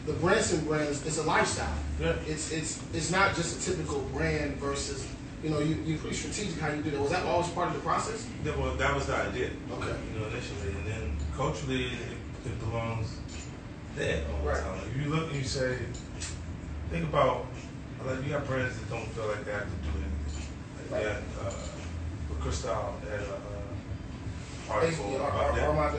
the Branson brand is a lifestyle. Yeah. It's not just a typical brand versus, you know, you're pretty strategic how you do that. Was that always part of the process? Yeah, well, that was the idea. Okay. You know, initially, and then culturally, it belongs there all the Right. time. Like, if you look and you say, think about, like, you got brands that don't feel like they have to do anything. Like, Right. with Cristal, they had a article about that. Armand,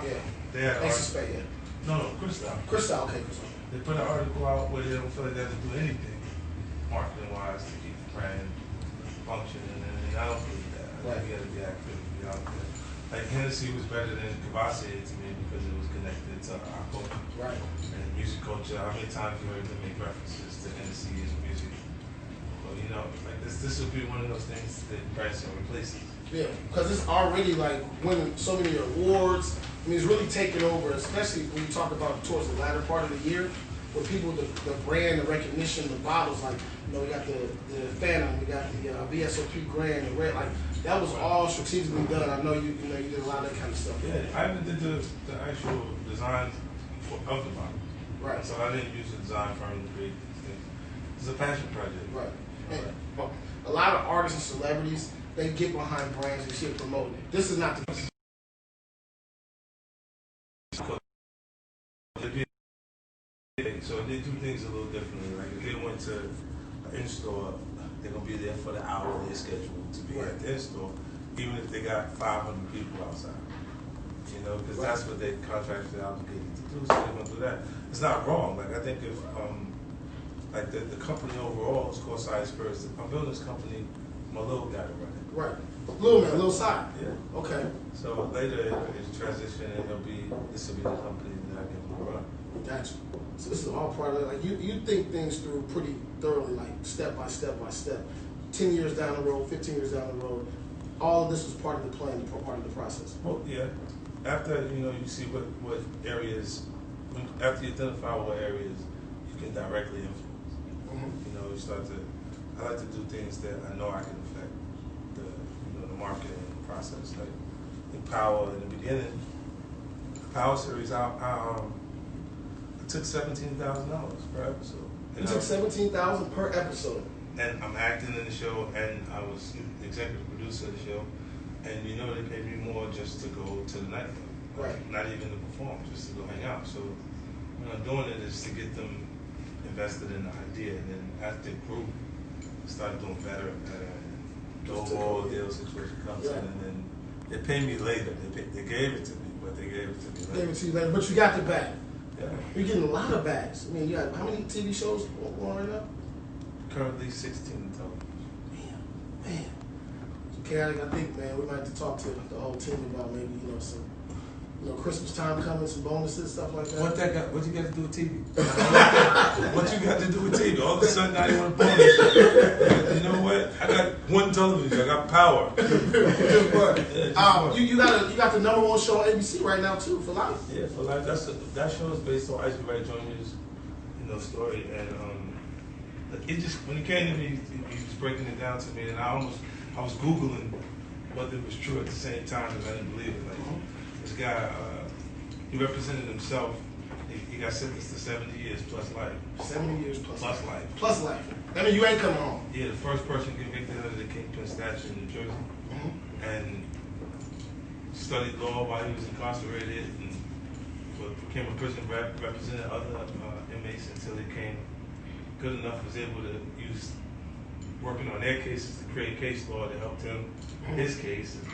yeah. They had an Ace of article. Spades, yeah. No, Cristal. Cristal, okay, Cristal. They put an article out where they don't feel like they have to do anything marketing-wise to keep the brand functioning, and I don't believe that. I Right. think you got to be active, be out there. Like Hennessy was better than Cavassier to me because it was connected to our culture Right. and music culture. How many times you heard them make references to Hennessy as music? Well, you know, like this would be one of those things that Branson replaces. Yeah, because it's already like winning so many awards. I mean, it's really taken over, especially when you talk about towards the latter part of the year, where people, the brand, the recognition, the bottles, like, you know, we got the Phantom, we got the VSOP Grand, the Red, like, that was all strategically done. I know you did a lot of that kind of stuff. Yeah, I even did the actual design of the bottle. Right. So I didn't use a design firm to create these things. It's a passion project. Right. And a lot of artists and celebrities, they get behind brands and shit promoting it. This is not the So they do things a little differently. Like if they went to an in-store, they're gonna be there for the hour they're scheduled to be at the in-store, even if they got 500 people outside. You know, because that's what they contracted obligated to do. So they're gonna do that. It's not wrong. Like I think if like the company overall is called Side Spirits. I'm building this company. My little got it running. right. Little man, little side. Yeah. Okay. So later it's transition and this will be the company that I can run. Gotcha. So this is all part of it. Like you think things through pretty thoroughly, like step by step by step. 10 years down the road, 15 years down the road, all of this was part of the plan, part of the process. Well, yeah. After you see what areas, after you identify what areas you can directly influence. Mm-hmm. You know, you start to. I like to do things that I know I can affect the marketing process. Like in Power in the beginning, Power series, I took $17,000 per episode. You took $17,000 per episode. And I'm acting in the show, and I was the executive producer of the show. And you know they paid me more just to go to the nightclub. Right. Not even to perform, just to go hang out. So what I'm doing it is to get them invested in the idea, and then as they grew, started doing better and better. And the overall deal situation comes in, and then they pay me later. They gave it to me, but they gave it to me later. Gave it to you later, but you got the bag. Yeah. You're getting a lot of bags. I mean, you got how many TV shows going right now? Currently 16 total. Man. So, Chaotic, I think, man, we might have to talk to the whole team about maybe, some, Christmas time coming, some bonuses, stuff like that. What you got to do with TV? What you got to do with TV? All of a sudden, I didn't want to bonus. You know what? I got one television. I got Power. You got the #1 show on ABC right now too, For Life. Yeah, For Life. That show is based on Icy Wright Jr.'s story, and it just when he came to me, he was breaking it down to me, and I was Googling whether it was true at the same time, because I didn't believe it. Like, this guy, he represented himself. He got sentenced to 70 years plus life. 70 years plus life. Plus life. I mean, you ain't coming home. Yeah, the first person convicted under the Kingpin statute in New Jersey, and studied law while he was incarcerated, and became a prison rep, represented other inmates until he came good enough, was able to use working on their cases to create case law that helped him his case. And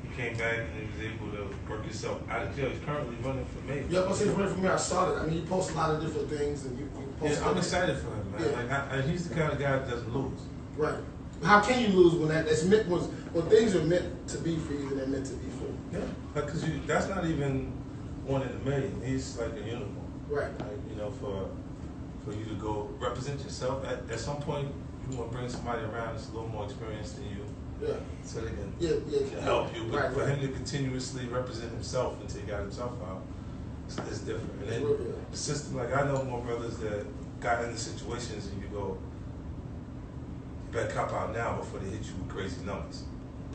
he came back and he was able to work himself out of jail. He's currently running for mayor. Yeah, I was running for mayor. I started. I mean, you post a lot of different things, and you post. Yeah, I'm excited for him, man. Yeah. Like, he's the kind of guy that doesn't lose. Right. How can you lose when that's meant when things are meant to be for you and they're meant to be for you? Yeah, because that's not even one in a million. He's like a unicorn. Right. Like, for you to go represent yourself. At some point, you want to bring somebody around that's a little more experienced than you. Yeah. So they can help you. But for him to continuously represent himself until he got himself out, it's different. And then the system, like I know more brothers that got into situations and you go, you better cop out now before they hit you with crazy numbers.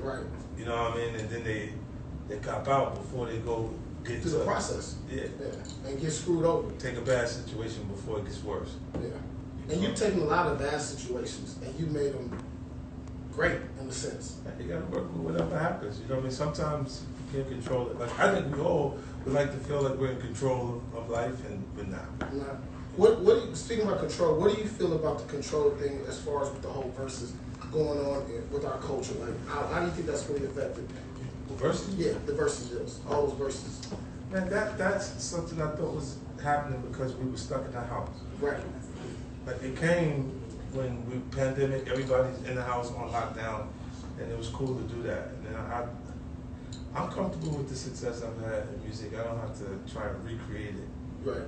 Right. You know what I mean? And then they cop out before they go get through the process. Yeah. Yeah, and get screwed over. Take a bad situation before it gets worse. Yeah. And you've taken a lot of bad situations and you made them great in a sense. You gotta work with whatever happens. You know what I mean? Sometimes you can't control it. Like I think we all would like to feel like we're in control of life, and we're not. Now, what do you, speaking about control, what do you feel about the control thing as far as with the whole verses going on with our culture? Like, how do you think that's really affected? Versus? Yeah, the verses deals, all those verses. Man, that's something I thought was happening because we were stuck in the house. Right. Like it came when we pandemic, everybody's in the house on lockdown, and it was cool to do that. And then I'm comfortable with the success I've had in music. I don't have to try to recreate it. Right.